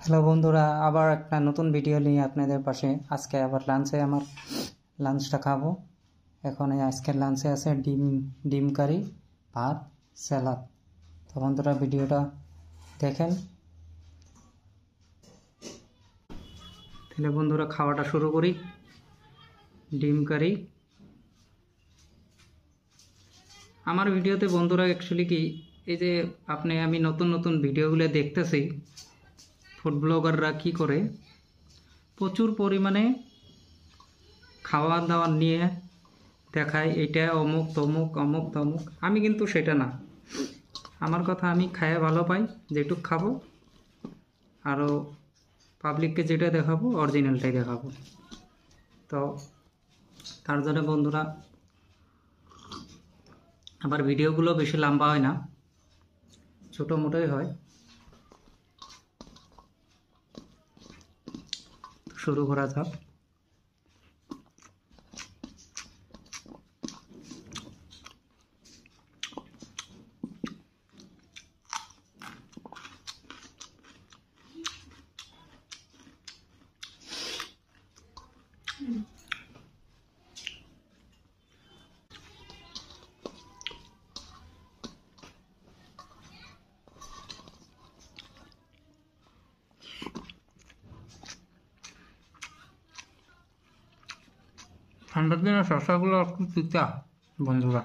Hello বন্ধুরা, আবার একটা নতুন ভিডিও নিয়ে আপনাদের পাশে। আজকে আবার আমার লাঞ্চটা খাবো। এখন আজকের লাঞ্চে আছে ডিম কারি, ভাত, স্যালাড। তো বন্ধুরা ভিডিওটা দেখেন। তাহলে বন্ধুরা খাওয়াটা শুরু করি। ডিম কারি। আমার ভিডিওতে বন্ধুরা অ্যাকচুয়ালি কি, এই যে আমি নতুন নতুন ভিডিওগুলো দেখতেছি, ফুড ব্লগাররা কী করে প্রচুর পরিমাণে খাওয়া দাওয়া নিয়ে দেখায়, এটা অমুক তমুক অমুক তমুক। আমি কিন্তু সেটা না। আমার কথা, আমি খাইয়ে ভালো পাই, যেটুক খাবো, আরও পাবলিককে যেটা দেখাবো অরিজিনালটাই দেখাবো। তো তার জন্য বন্ধুরা আমার ভিডিওগুলো বেশি লম্বা হয় না, ছোটো মোটোই হয়। শুরু করা যাক। ঠান্ডার দিনে শসাগুলো একটু তিতা বন্ধুরা।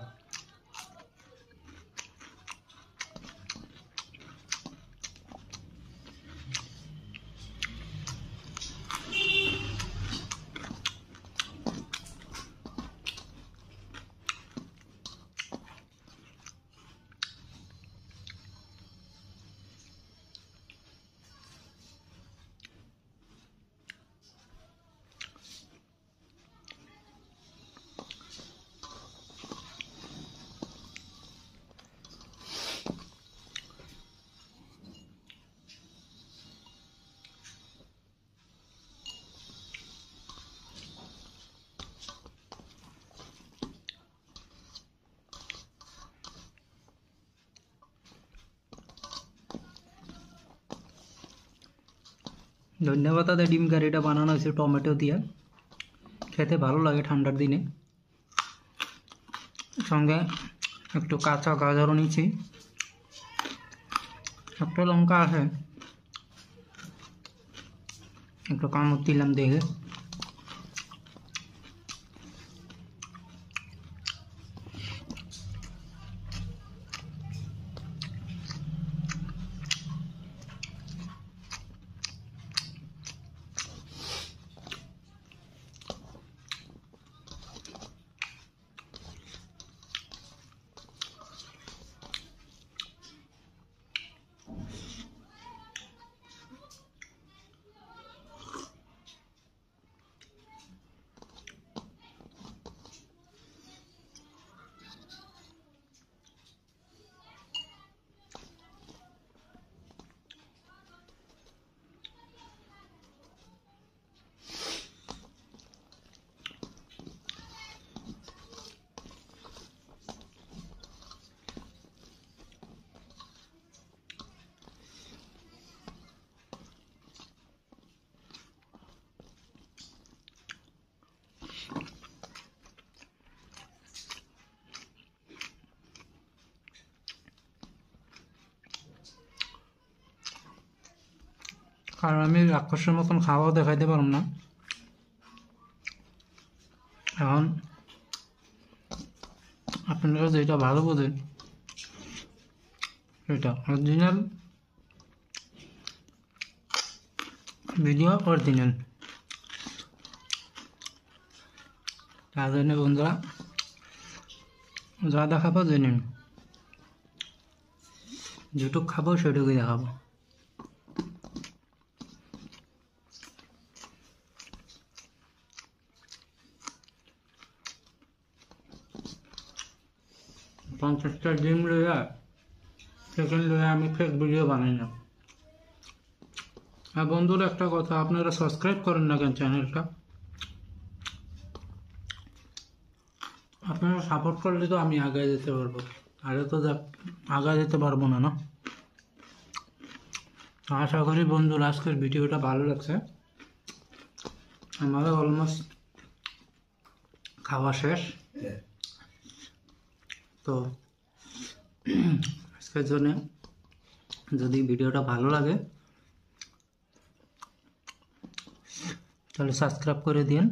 ধন্যবাদ। ডিম কারিটা বানানো হয়েছে টমেটো দিয়ে, খেতে ভালো লাগে ঠান্ডার দিনে। সঙ্গে একটু কাঁচা গাজরও নিচ্ছি, একটা লঙ্কা আছে, একটু কামড় দিলাম দেখে। কারণ আমি রাক্ষসের মতন খাওয়াও দেখাইতে পারলাম না। এখন আপনারা যেটা ভালো বোঝেন সেটা অরিজিনাল ভিডিও, অরিজিনাল। তার জন্য বন্ধুরা যা দেখাবো জেনে নিন, যেটুক খাবো সেটুকুই দেখাবো। পঞ্চাশটা ডিম লইয়া সেকেন্ড লইয়া আমি ফেক ভিডিও বানাই না। আর বন্ধুরা একটা কথা, আপনারা সাবস্ক্রাইব করেন না কেন চ্যানেলটা? আপনারা সাপোর্ট করলে তো আমি আগে যেতে পারবো, আগে তো আগে যেতে পারবো না। আশা করি বন্ধুরা আজকের ভিডিওটা ভালো লাগছে। আমারও অলমোস্ট খাওয়া শেষ। তো আজকের জন্য যদি ভিডিওটা ভালো লাগে তাহলে সাবস্ক্রাইব করে দিন।